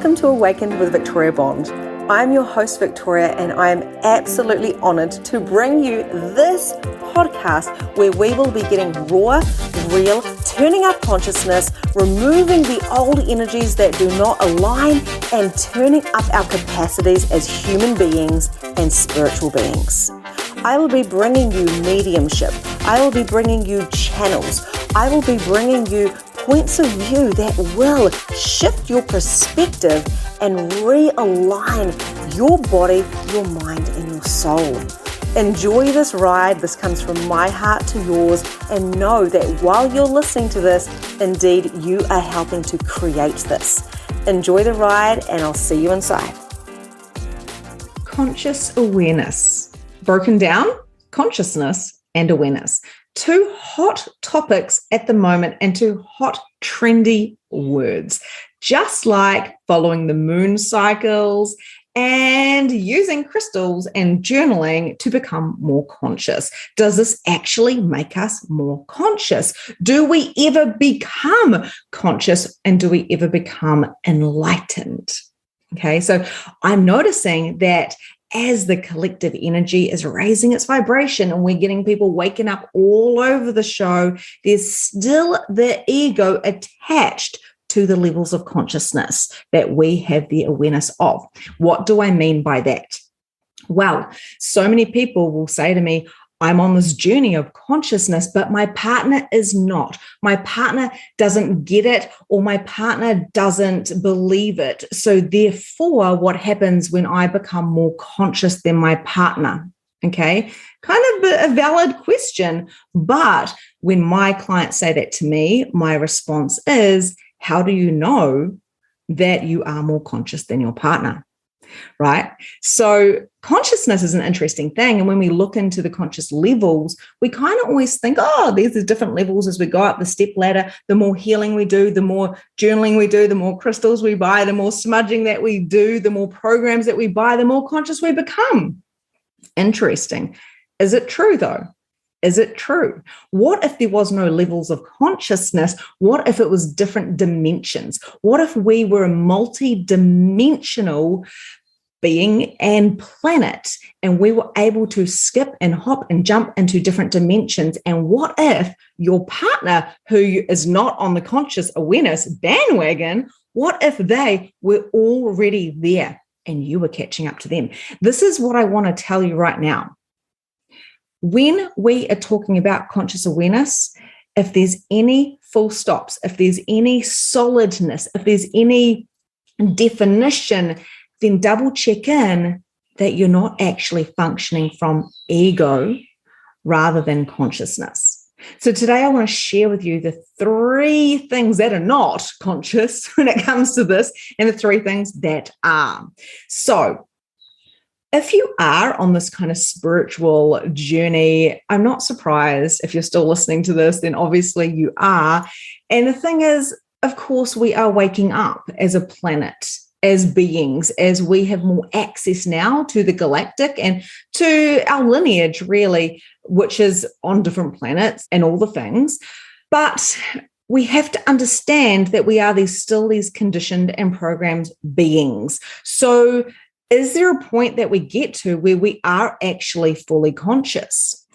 Welcome to Awakened with Victoria Bond. I'm your host, Victoria, and I am absolutely honored to bring you this podcast where we will be getting raw, real, turning up consciousness, removing the old energies that do not align, and turning up our capacities as human beings and spiritual beings. I will be bringing you mediumship. I will be bringing you channels. I will be bringing you points of view that will shift your perspective and realign your body, your mind, and your soul. Enjoy this ride. This comes from my heart to yours, and know that while you're listening to this, indeed, you are helping to create this. Enjoy the ride, and I'll see you inside. Conscious awareness. Broken down, consciousness and awareness. Two hot topics at the moment and two hot trendy words, just like following the moon cycles and using crystals and journaling to become more conscious. Does this actually make us more conscious? Do we ever become conscious, and do we ever become enlightened? Okay, so I'm noticing that as the collective energy is raising its vibration and we're getting people waking up all over the show, there's still the ego attached to the levels of consciousness that we have the awareness of. What do I mean by that? Well, so many people will say to me, I'm on this journey of consciousness, but my partner is not. My partner doesn't get it, or my partner doesn't believe it. So therefore, what happens when I become more conscious than my partner? Okay, kind of a valid question. But when my clients say that to me, my response is, how do you know that you are more conscious than your partner? Right? So consciousness is an interesting thing. And when we look into the conscious levels, we kind of always think, oh, there's the different levels as we go up the step ladder. The more healing we do, the more journaling we do, the more crystals we buy, the more smudging that we do, the more programs that we buy, the more conscious we become. Interesting. Is it true though? Is it true? What if there was no levels of consciousness? What if it was different dimensions? What if we were a multi-dimensional being and planet, and we were able to skip and hop and jump into different dimensions? And what if your partner, who is not on the conscious awareness bandwagon, what if they were already there and you were catching up to them? This is what I want to tell you right now. When we are talking about conscious awareness, if there's any full stops, if there's any solidness, if there's any definition, then double check in that you're not actually functioning from ego rather than consciousness. So today I want to share with you the 3 things that are not conscious when it comes to this, and the 3 things that are. So if you are on this kind of spiritual journey, I'm not surprised if you're still listening to this, then obviously you are. And the thing is, of course, we are waking up as a planet, as beings, as we have more access now to the galactic and to our lineage, really, which is on different planets and all the things. But we have to understand that we are still these conditioned and programmed beings. So is there a point that we get to where we are actually fully conscious?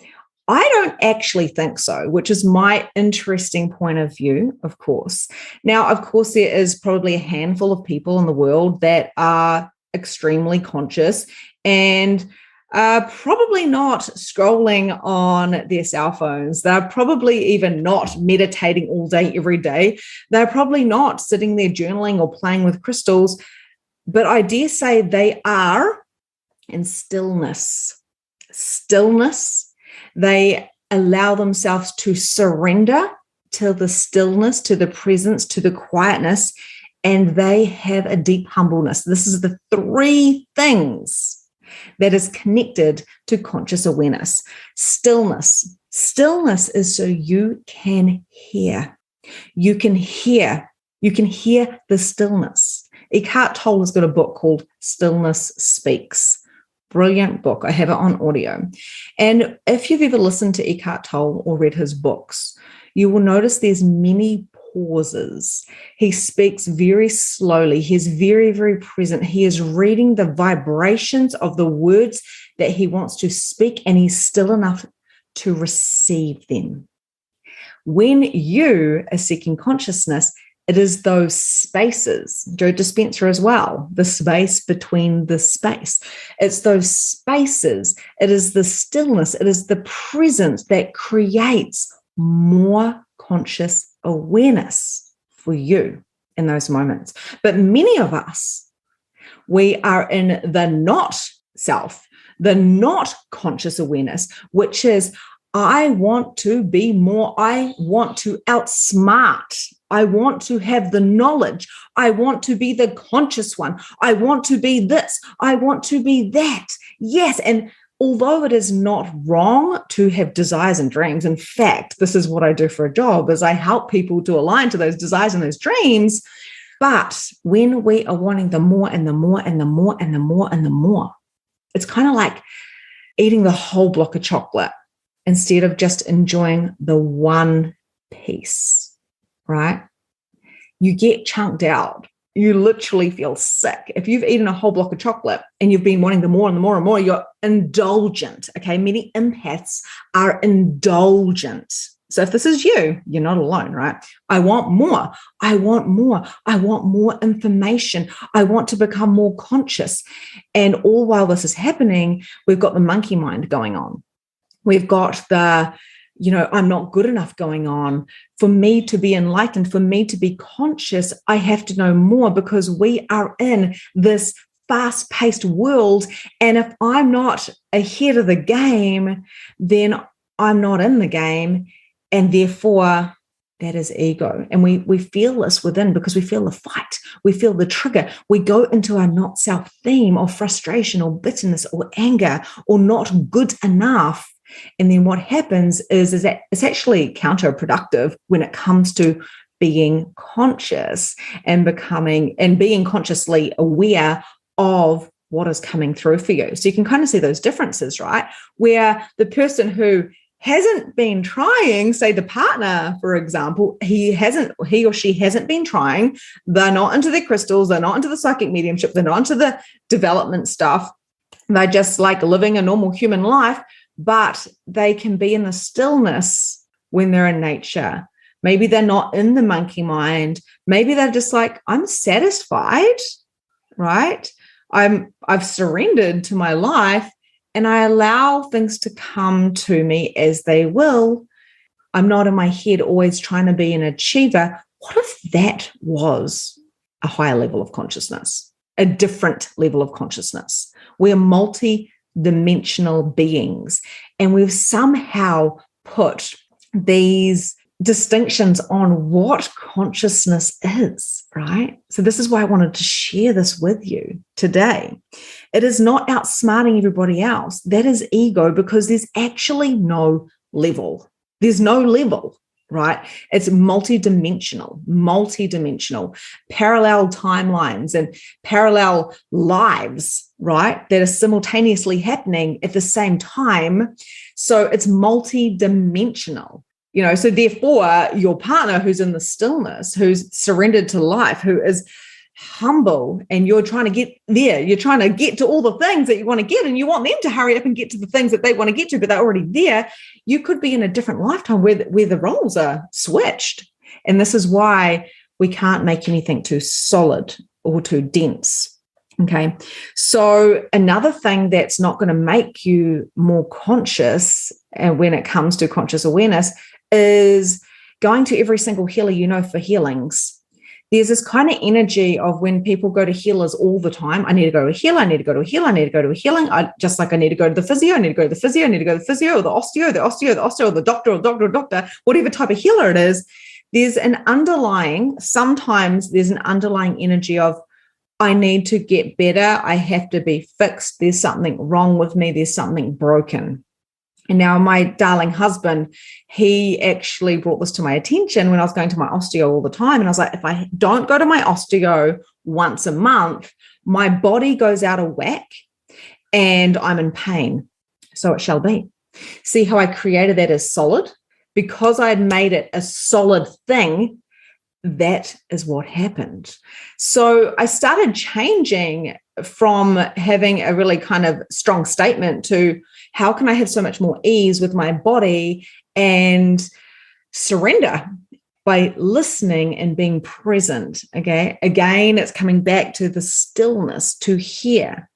I don't actually think so, which is my interesting point of view, of course. Now, of course, there is probably a handful of people in the world that are extremely conscious and probably not scrolling on their cell phones. They're probably even not meditating all day, every day. They're probably not sitting there journaling or playing with crystals. But I dare say they are in stillness. Stillness. They allow themselves to surrender to the stillness, to the presence, to the quietness, and they have a deep humbleness. This is the 3 things that is connected to conscious awareness. Stillness. Stillness is so you can hear. You can hear the stillness. Eckhart Tolle has got a book called Stillness Speaks. Brilliant book. I have it on audio. And if you've ever listened to Eckhart Tolle or read his books, you will notice there's many pauses. He speaks very slowly. He's very, very present. He is reading the vibrations of the words that he wants to speak, and he's still enough to receive them. When you are seeking consciousness, it is those spaces, Joe Dispenza as well, the space between the space. It's those spaces. It is the stillness. It is the presence that creates more conscious awareness for you in those moments. But many of us, we are in the not self, the not conscious awareness, which is, I want to be more, I want to outsmart, I want to have the knowledge, I want to be the conscious one, I want to be this, I want to be that. Yes, and although it is not wrong to have desires and dreams, in fact, this is what I do for a job, is I help people to align to those desires and those dreams. But when we are wanting the more and the more and the more and the more and the more, it's kind of like eating the whole block of chocolate instead of just enjoying the one piece, right? You get chunked out. You literally feel sick. If you've eaten a whole block of chocolate and you've been wanting the more and the more and more, you're indulgent, okay? Many empaths are indulgent. So if this is you, you're not alone, right? I want more. I want more. I want more information. I want to become more conscious. And all while this is happening, we've got the monkey mind going on. We've got the, I'm not good enough going on. For me to be enlightened, for me to be conscious, I have to know more, because we are in this fast-paced world. And if I'm not ahead of the game, then I'm not in the game. And therefore, that is ego. And we feel this within because we feel the fight. We feel the trigger. We go into our not self theme of frustration or bitterness or anger or not good enough. And then what happens is that it's actually counterproductive when it comes to being conscious and being consciously aware of what is coming through for you. So you can kind of see those differences, right? Where the person who hasn't been trying, say the partner, for example, he or she hasn't been trying, they're not into their crystals, they're not into the psychic mediumship, they're not into the development stuff, they're just like living a normal human life, but they can be in the stillness when they're in nature. Maybe they're not in the monkey mind. Maybe they're just like, I'm satisfied, right? I've surrendered to my life and I allow things to come to me as they will. I'm not in my head always trying to be an achiever. What if that was a higher level of consciousness, a different level of consciousness? We're multi-dimensional beings, and we've somehow put these distinctions on what consciousness is, right? So this is why I wanted to share this with you today. It is not outsmarting everybody else. That is ego, because there's actually no level. There's no level, right? It's multi-dimensional, parallel timelines and parallel lives, right? That are simultaneously happening at the same time. So it's multi-dimensional. So therefore, your partner who's in the stillness, who's surrendered to life, who is humble, and you're trying to get there, you're trying to get to all the things that you want to get, and you want them to hurry up and get to the things that they want to get to, but they're already there. You could be in a different lifetime where the roles are switched. And this is why we can't make anything too solid or too dense. Okay. So another thing that's not going to make you more conscious, and when it comes to conscious awareness, is going to every single healer for healings. There's this kind of energy of when people go to healers all the time, I need to go to a healer, I need to go to a healer, I need to go to a healing. Just like I need to go to the physio, I need to go to the physio, I need to go to the physio, or the osteo, or the doctor, whatever type of healer it is. Sometimes there's an underlying energy of, I need to get better, I have to be fixed, there's something wrong with me, there's something broken. And now my darling husband, he actually brought this to my attention when I was going to my osteo all the time. And I was like, if I don't go to my osteo once a month, my body goes out of whack and I'm in pain. So it shall be. See how I created that as solid? Because I had made it a solid thing, that is what happened. So I started changing from having a really kind of strong statement to how can I have so much more ease with my body and surrender by listening and being present. Okay. Again, it's coming back to the stillness, to hear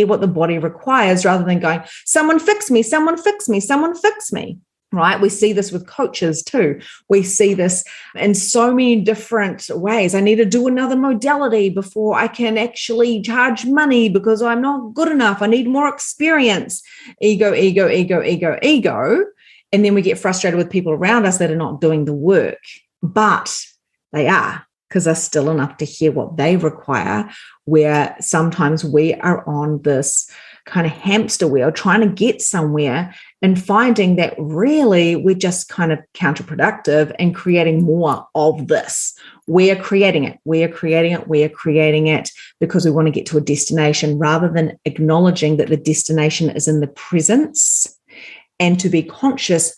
what the body requires rather than going, someone fix me, someone fix me, someone fix me. Right? We see this with coaches too. We see this in so many different ways. I need to do another modality before I can actually charge money because I'm not good enough. I need more experience. Ego, ego, ego, ego, ego. And then we get frustrated with people around us that are not doing the work, but they are, because they're still enough to hear what they require, where sometimes we are on this kind of hamster wheel trying to get somewhere and finding that really we're just kind of counterproductive and creating more of this. We're creating it because we want to get to a destination rather than acknowledging that the destination is in the presence. And to be conscious,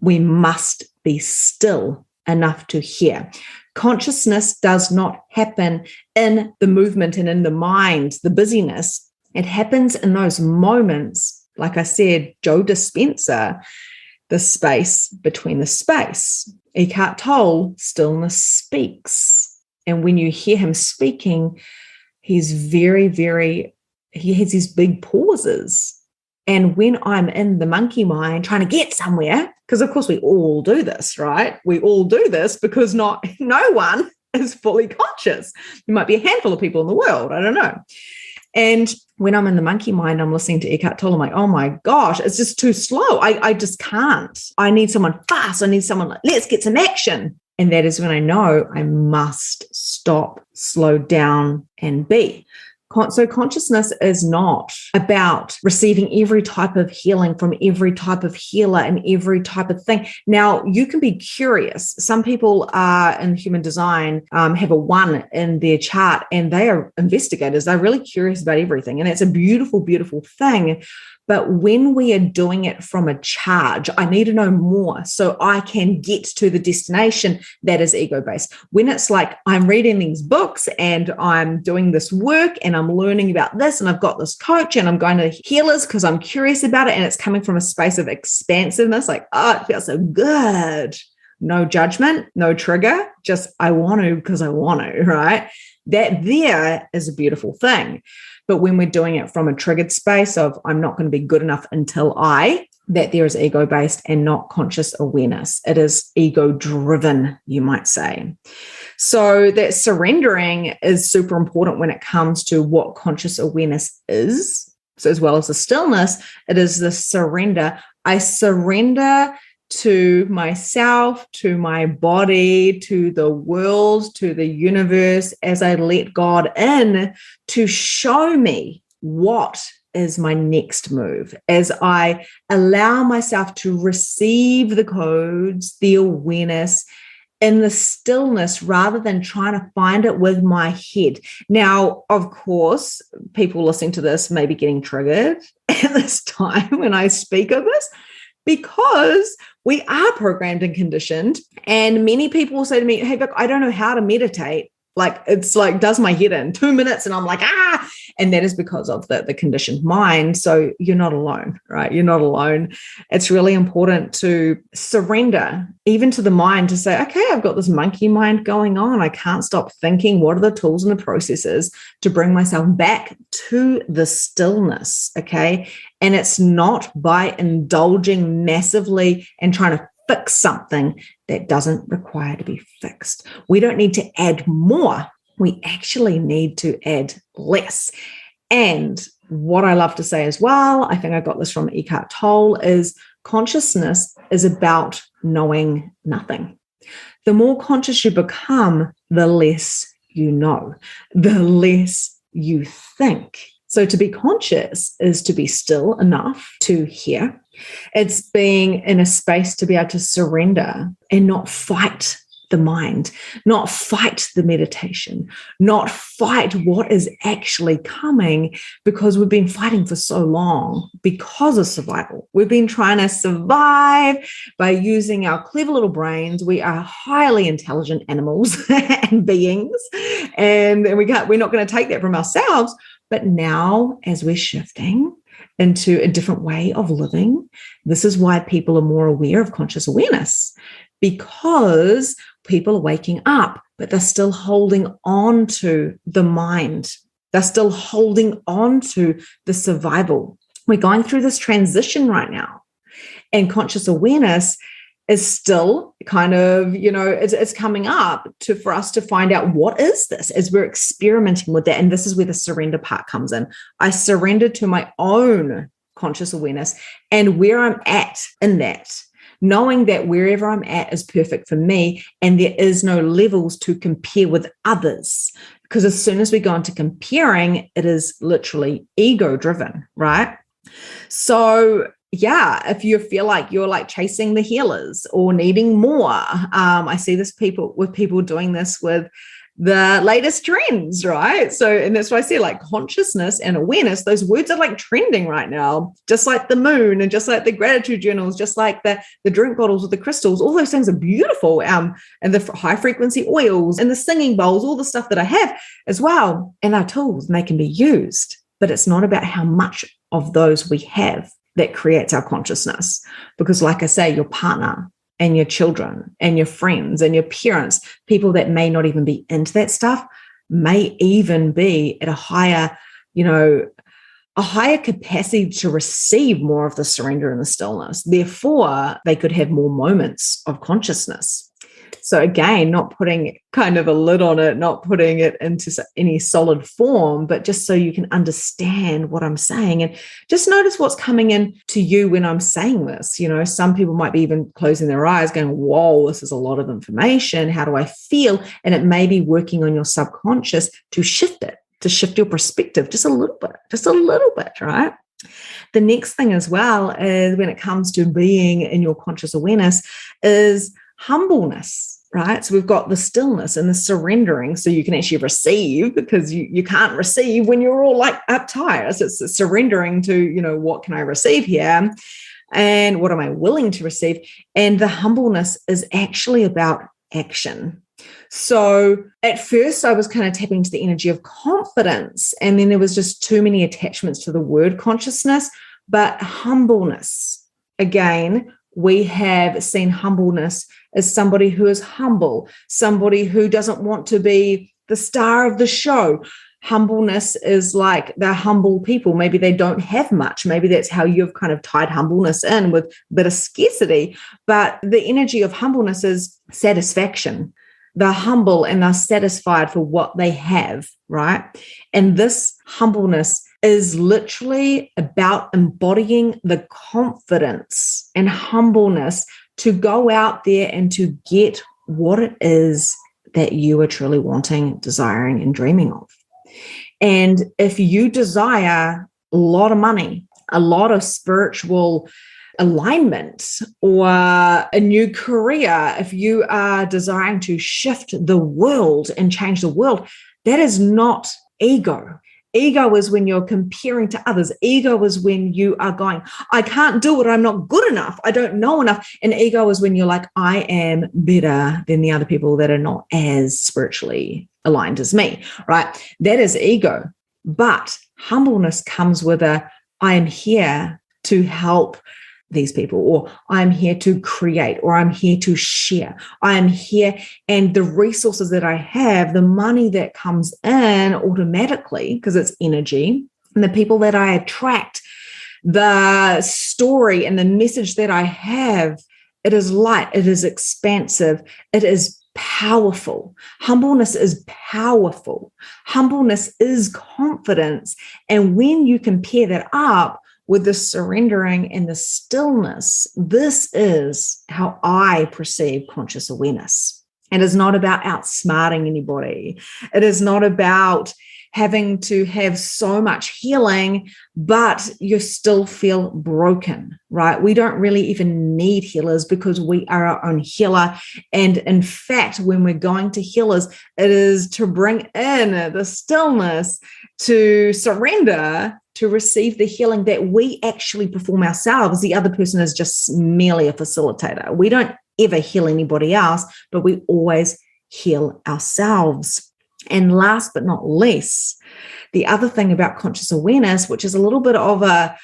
we must be still enough to hear. Consciousness does not happen in the movement and in the mind, the busyness. It happens in those moments, like I said, Joe Dispenza, the space between the space. Eckhart Tolle, stillness speaks. And when you hear him speaking, he's very, very, he has these big pauses. And when I'm in the monkey mind trying to get somewhere, because of course we all do this, right? We all do this because no one is fully conscious. There might be a handful of people in the world, I don't know. And when I'm in the monkey mind, I'm listening to Eckhart Tolle, I'm like, oh my gosh, it's just too slow. I just can't. I need someone fast. I need someone like, let's get some action. And that is when I know I must stop, slow down, and be. So consciousness is not about receiving every type of healing from every type of healer and every type of thing. Now, you can be curious. Some people are in human design, have a 1 in their chart, and they are investigators. They're really curious about everything. And it's a beautiful, beautiful thing. But when we are doing it from a charge, I need to know more so I can get to the destination that is ego-based. When it's like I'm reading these books and I'm doing this work and I'm learning about this and I've got this coach and I'm going to healers because I'm curious about it and it's coming from a space of expansiveness, like, oh, it feels so good. No judgment, no trigger, just I want to because I want to, right? That there is a beautiful thing. But when we're doing it from a triggered space of I'm not going to be good enough until that there is ego-based and not conscious awareness. It is ego-driven, you might say. So that surrendering is super important when it comes to what conscious awareness is. So as well as the stillness, it is the surrender. I surrender to myself, to my body, to the world, to the universe, as I let God in to show me what is my next move, as I allow myself to receive the codes, the awareness, in the stillness rather than trying to find it with my head. Now, of course, people listening to this may be getting triggered at this time when I speak of this, because we are programmed and conditioned. And many people will say to me, hey, Vic, I don't know how to meditate. Like, it's like, does my head in 2 minutes? And I'm like, and that is because of the conditioned mind. So you're not alone, right? You're not alone. It's really important to surrender even to the mind to say, okay, I've got this monkey mind going on. I can't stop thinking. What are the tools and the processes to bring myself back to the stillness? Okay. And it's not by indulging massively and trying to fix something that doesn't require to be fixed. We don't need to add more. We actually need to add less. And what I love to say as well, I think I got this from Eckhart Tolle, is consciousness is about knowing nothing. The more conscious you become, the less you know, the less you think. So to be conscious is to be still enough to hear. It's being in a space to be able to surrender and not fight the mind, not fight the meditation, not fight what is actually coming, because we've been fighting for so long because of survival. We've been trying to survive by using our clever little brains. We are highly intelligent animals and beings, and we're not going to take that from ourselves. But now, as we're shifting into a different way of living, this is why people are more aware of conscious awareness, because people are waking up, but they're still holding on to the mind. They're still holding on to the survival. We're going through this transition right now, and conscious awareness is still kind of, it's coming up for us to find out, what is this, as we're experimenting with that. And this is where the surrender part comes in. I surrender to my own conscious awareness and where I'm at in that, knowing that wherever I'm at is perfect for me, and there is no levels to compare with others. Because as soon as we go into comparing, it is literally ego driven, right? So yeah, if you feel like you're like chasing the healers or needing more, I see this with people doing this with the latest trends, right? So, and that's why I say, like, consciousness and awareness, those words are like trending right now, just like the moon and just like the gratitude journals, just like the drink bottles with the crystals. All those things are beautiful. And the high frequency oils and the singing bowls, all the stuff that I have as well. And our tools, and they can be used, but it's not about how much of those we have that creates our consciousness. Because like I say, your partner and your children and your friends and your parents, people that may not even be into that stuff, may even be at a higher capacity to receive more of the surrender and the stillness. Therefore, they could have more moments of consciousness. So again, not putting kind of a lid on it, not putting it into any solid form, but just so you can understand what I'm saying, and just notice what's coming in to you when I'm saying this. Some people might be even closing their eyes going, whoa, this is a lot of information. How do I feel? And it may be working on your subconscious to shift it, to shift your perspective just a little bit, right? The next thing as well is, when it comes to being in your conscious awareness, is humbleness, right? So we've got the stillness and the surrendering, so you can actually receive, because you can't receive when you're all like uptight. So it's surrendering to, what can I receive here? And what am I willing to receive? And the humbleness is actually about action. So at first I was kind of tapping into the energy of confidence, and then there was just too many attachments to the word consciousness. But humbleness, again, we have seen humbleness as somebody who is humble, somebody who doesn't want to be the star of the show. Humbleness is like, they're humble people. Maybe they don't have much. Maybe that's how you've kind of tied humbleness in with a bit of scarcity. But the energy of humbleness is satisfaction. They're humble and they're satisfied for what they have, right? And this humbleness is literally about embodying the confidence and humbleness to go out there and to get what it is that you are truly wanting, desiring, and dreaming of. And if you desire a lot of money, a lot of spiritual alignment, or a new career, if you are desiring to shift the world and change the world, that is not ego. Ego is when you're comparing to others. Ego is when you are going, I can't do it. I'm not good enough. I don't know enough. And ego is when you're like, I am better than the other people that are not as spiritually aligned as me, right? That is ego. But humbleness comes with I am here to help these people, or I'm here to create, or I'm here to share. I'm here, and the resources that I have, the money that comes in automatically, because it's energy, and the people that I attract, the story and the message that I have, it is light, it is expansive, it is powerful. Humbleness is powerful. Humbleness is confidence. And when you compare that up with the surrendering and the stillness, this is how I perceive conscious awareness. It is not about outsmarting anybody. It is not about having to have so much healing, but you still feel broken, right? We don't really even need healers because we are our own healer. And in fact, when we're going to healers, it is to bring in the stillness, to surrender, to receive the healing that we actually perform ourselves. The other person is just merely a facilitator. We don't ever heal anybody else, but we always heal ourselves. And last but not least, the other thing about conscious awareness, which is a little bit of a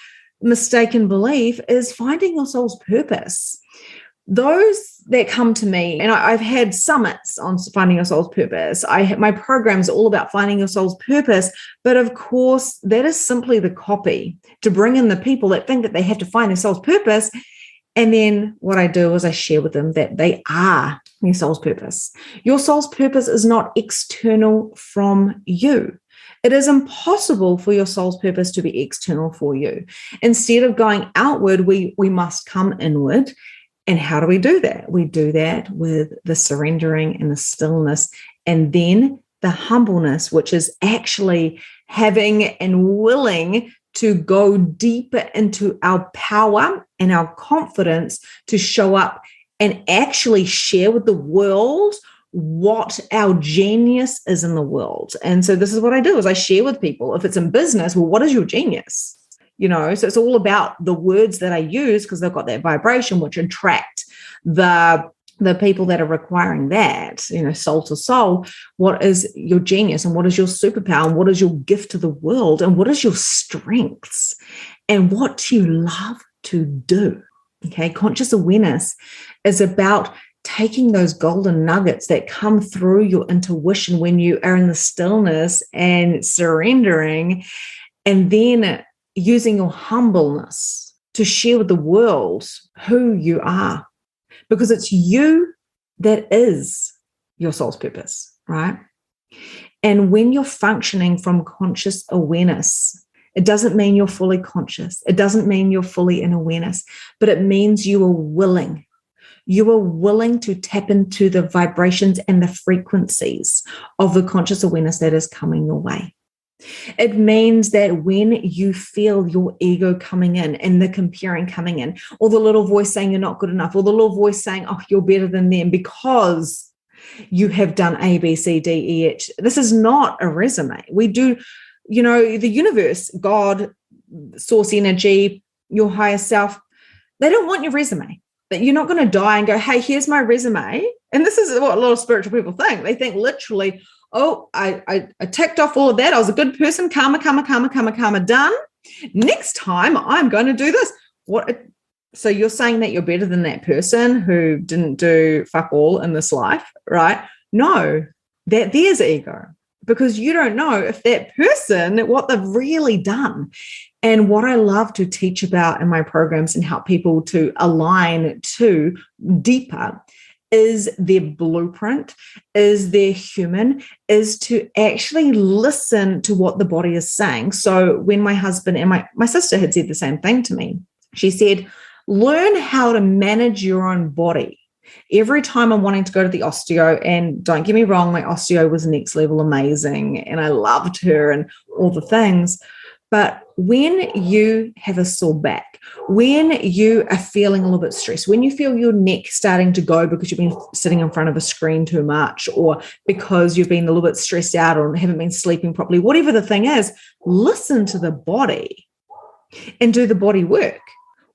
mistaken belief, is finding your soul's purpose. Those that come to me, and I've had summits on finding your soul's purpose. My program's all about finding your soul's purpose, but of course, that is simply the copy to bring in the people that think that they have to find their soul's purpose. And then what I do is I share with them that they are your soul's purpose. Your soul's purpose is not external from you. It is impossible for your soul's purpose to be external for you. Instead of going outward, we must come inward. And how do we do that? We do that with the surrendering and the stillness, and then the humbleness, which is actually having and willing to go deeper into our power and our confidence to show up and actually share with the world what our genius is in the world. And so this is what I do, is I share with people. If it's in business, well, what is your genius? So it's all about the words that I use, because they've got that vibration which attract the people that are requiring that, soul to soul. What is your genius, and what is your superpower, and what is your gift to the world, and what is your strengths, and what do you love to do? Okay, conscious awareness is about taking those golden nuggets that come through your intuition when you are in the stillness and surrendering, and then using your humbleness to share with the world who you are, because it's you that is your soul's purpose, right? And when you're functioning from conscious awareness, it doesn't mean you're fully conscious. It doesn't mean you're fully in awareness, but it means you are willing. You are willing to tap into the vibrations and the frequencies of the conscious awareness that is coming your way. It means that when you feel your ego coming in and the comparing coming in, or the little voice saying you're not good enough, or the little voice saying, oh, you're better than them because you have done A, B, C, D, E, H. This is not a resume. We do, the universe, God, source energy, your higher self, they don't want your resume. That you're not going to die and go, hey, here's my resume. And this is what a lot of spiritual people think. They think literally, oh, I ticked off all of that. I was a good person. Karma, done. Next time I'm going to do this. So you're saying that you're better than that person who didn't do fuck all in this life, right? No, there's ego, because you don't know if that person, what they've really done. And what I love to teach about in my programs and help people to align to deeper is their blueprint, is their human, is to actually listen to what the body is saying. So when my husband and my sister had said the same thing to me, she said, learn how to manage your own body. Every time I'm wanting to go to the osteo, and don't get me wrong, my osteo was next level amazing and I loved her and all the things. But when you have a sore back, when you are feeling a little bit stressed, when you feel your neck starting to go because you've been sitting in front of a screen too much, or because you've been a little bit stressed out or haven't been sleeping properly, whatever the thing is, listen to the body and do the body work.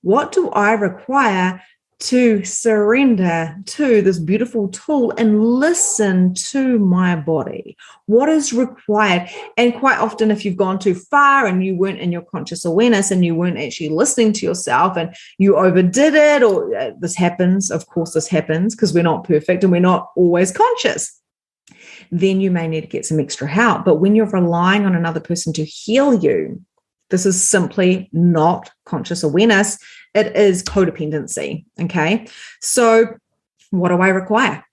What do I require to surrender to this beautiful tool and listen to my body? What is required? And quite often, if you've gone too far and you weren't in your conscious awareness and you weren't actually listening to yourself and you overdid it, or this happens, of course this happens because we're not perfect and we're not always conscious, then you may need to get some extra help. But when you're relying on another person to heal you, this is simply not conscious awareness. It is codependency, okay? So what do I require?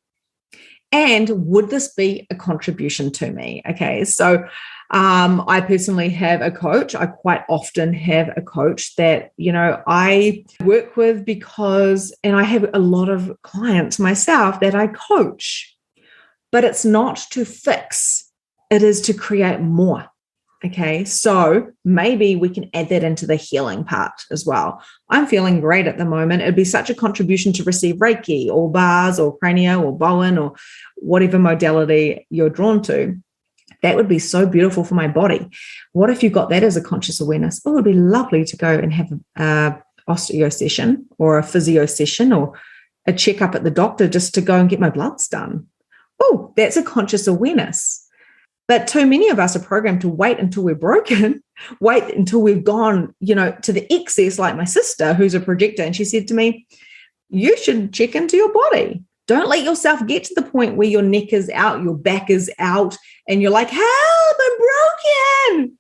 And would this be a contribution to me? Okay, so I personally have a coach. I quite often have a coach that, I work with and I have a lot of clients myself that I coach, but it's not to fix It is to create more. Okay, so maybe we can add that into the healing part as well. I'm feeling great at the moment. It'd be such a contribution to receive Reiki or bars or Cranio or Bowen or whatever modality you're drawn to. That would be so beautiful for my body. What if you got that as a conscious awareness? Oh, it would be lovely to go and have an osteo session or a physio session or a checkup at the doctor just to go and get my bloods done. Oh, that's a conscious awareness. But too many of us are programmed to wait until we're broken, wait until we've gone, to the excess, like my sister, who's a projector. And she said to me, you should check into your body. Don't let yourself get to the point where your neck is out, your back is out, and you're like, help, I'm broken.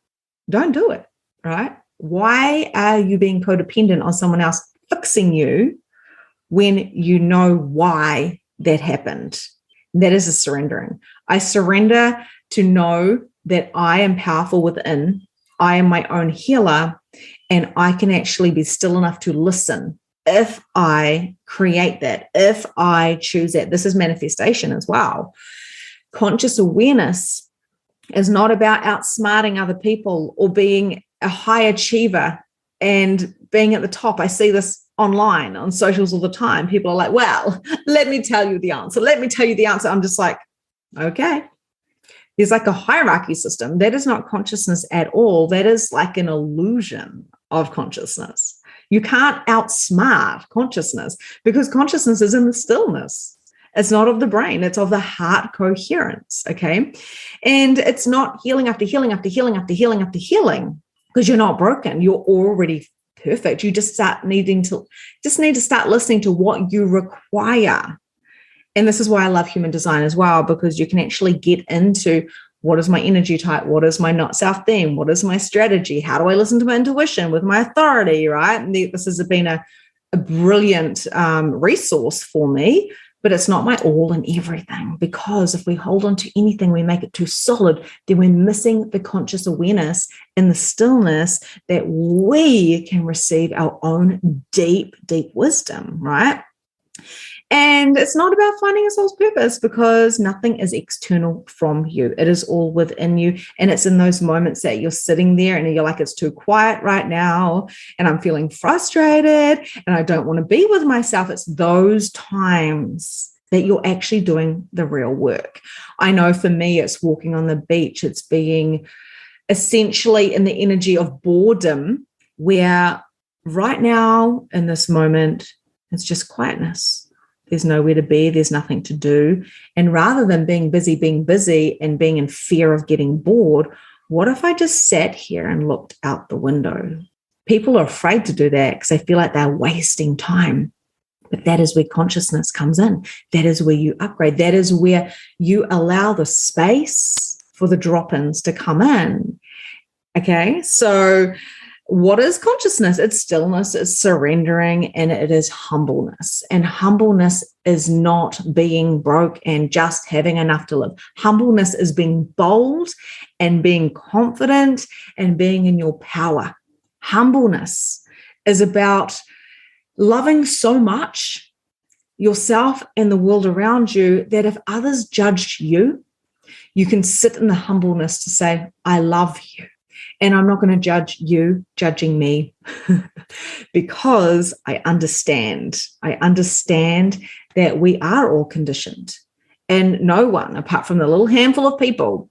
Don't do it, right? Why are you being codependent on someone else fixing you when you know why that happened? That is a surrendering. I surrender to know that I am powerful within, I am my own healer, and I can actually be still enough to listen if I create that, if I choose that. This is manifestation as well. Conscious awareness is not about outsmarting other people or being a high achiever and being at the top. I see this online on socials all the time. People are like, well, let me tell you the answer. Let me tell you the answer. I'm just like, okay. There's like a hierarchy system. That is not consciousness at all. That is like an illusion of consciousness. You can't outsmart consciousness because consciousness is in the stillness. It's not of the brain. It's of the heart coherence, okay? And it's not healing after healing after healing after healing after healing because you're not broken. You're already perfect. You just need to start listening to what you require. And this is why I love human design as well, because you can actually get into what is my energy type? What is my not self theme? What is my strategy? How do I listen to my intuition with my authority, right? And this has been a brilliant resource for me, but it's not my all and everything, because if we hold on to anything, we make it too solid, then we're missing the conscious awareness and the stillness that we can receive our own deep, deep wisdom, right? And it's not about finding a soul's purpose because nothing is external from you. It is all within you. And it's in those moments that you're sitting there and you're like, it's too quiet right now and I'm feeling frustrated and I don't want to be with myself. It's those times that you're actually doing the real work. I know for me, it's walking on the beach. It's being essentially in the energy of boredom where right now in this moment, it's just quietness. There's nowhere to be. There's nothing to do. And rather than being busy and being in fear of getting bored, what if I just sat here and looked out the window? People are afraid to do that because they feel like they're wasting time. But that is where consciousness comes in. That is where you upgrade. That is where you allow the space for the drop-ins to come in. Okay, so what is consciousness? It's stillness, it's surrendering, and it is humbleness. And humbleness is not being broke and just having enough to live. Humbleness is being bold and being confident and being in your power. Humbleness is about loving so much yourself and the world around you that if others judged you, you can sit in the humbleness to say, I love you. And I'm not going to judge you judging me because I understand. I understand that we are all conditioned and no one, apart from the little handful of people,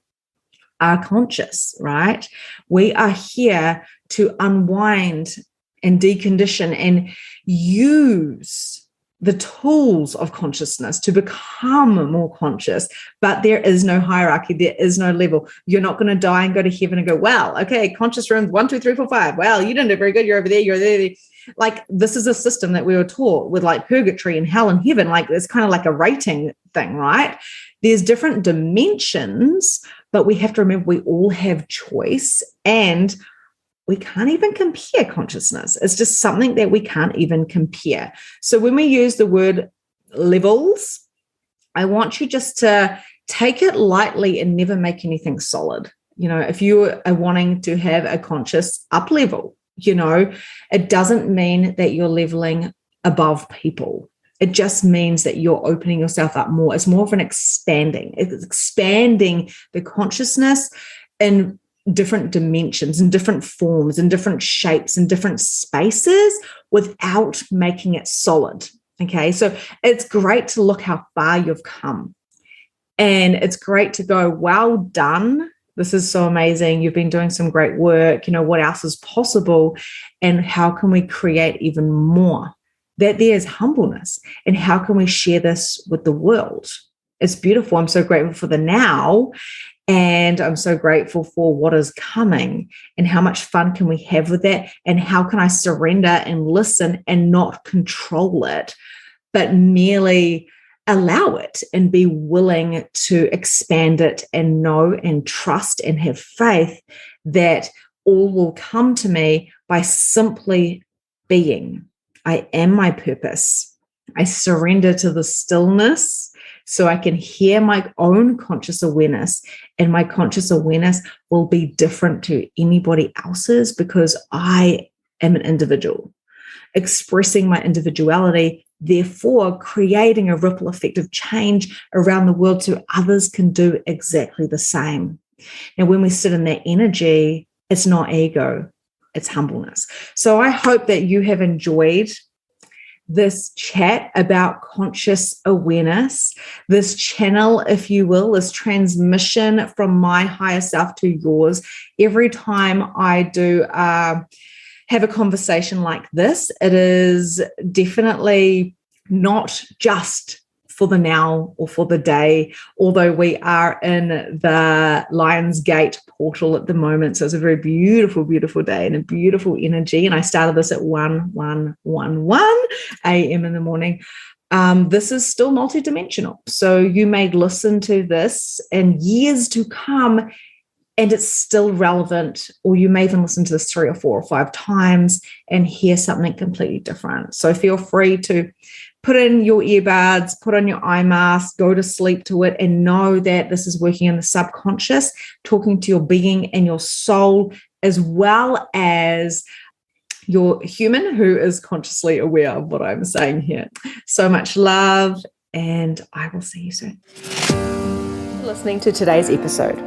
are conscious, right? We are here to unwind and decondition and use the tools of consciousness to become more conscious, but there is no hierarchy. There is no level. You're not going to die and go to heaven and go, well, okay, conscious rooms 1, 2, 3, 4, 5. Well, you didn't do very good. You're over there. You're there. Like this is a system that we were taught with like purgatory and hell and heaven. Like it's kind of like a rating thing, right? There's different dimensions, but we have to remember we all have choice and we can't even compare consciousness. It's just something that we can't even compare. So when we use the word levels, I want you just to take it lightly and never make anything solid. You know, if you are wanting to have a conscious up level, you know, it doesn't mean that you're leveling above people. It just means that you're opening yourself up more. It's more of an expanding. It's expanding the consciousness in different dimensions and different forms and different shapes and different spaces without making it solid. Okay, so it's great to look how far you've come. And it's great to go, well done. This is so amazing. You've been doing some great work. What else is possible? And how can we create even more? That there's humbleness. And how can we share this with the world? It's beautiful. I'm so grateful for the now. And I'm so grateful for what is coming. And how much fun can we have with that? And how can I surrender and listen and not control it, but merely allow it and be willing to expand it and know and trust and have faith that all will come to me by simply being. I am my purpose. I surrender to the stillness so I can hear my own conscious awareness, and my conscious awareness will be different to anybody else's because I am an individual, expressing my individuality, therefore creating a ripple effect of change around the world so others can do exactly the same. Now, when we sit in that energy, it's not ego, it's humbleness. So I hope that you have enjoyed this chat about conscious awareness, this channel, if you will, this transmission from my higher self to yours. Every time I do have a conversation like this, it is definitely not just for the now or for the day, although we are in the Lion's Gate portal at the moment. So it's a very beautiful, beautiful day and a beautiful energy. And I started this at 1:11 a.m. in the morning. This is still multidimensional. So you may listen to this in years to come and it's still relevant, or you may even listen to this 3 or 4 or 5 times and hear something completely different. So feel free to put in your earbuds, put on your eye mask, go to sleep to it, and know that this is working in the subconscious, talking to your being and your soul, as well as your human who is consciously aware of what I'm saying here. So much love, and I will see you soon. Listening to today's episode.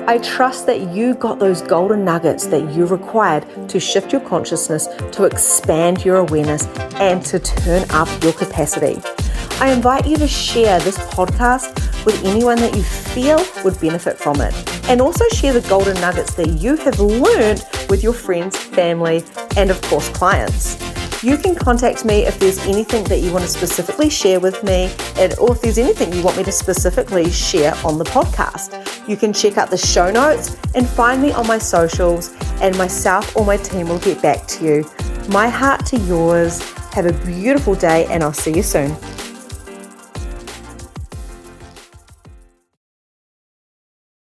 I trust that you got those golden nuggets that you required to shift your consciousness, to expand your awareness, and to turn up your capacity. I invite you to share this podcast with anyone that you feel would benefit from it. And also share the golden nuggets that you have learned with your friends, family, and of course, clients. You can contact me if there's anything that you want to specifically share with me, or if there's anything you want me to specifically share on the podcast. You can check out the show notes and find me on my socials, and myself or my team will get back to you. My heart to yours. Have a beautiful day, and I'll see you soon.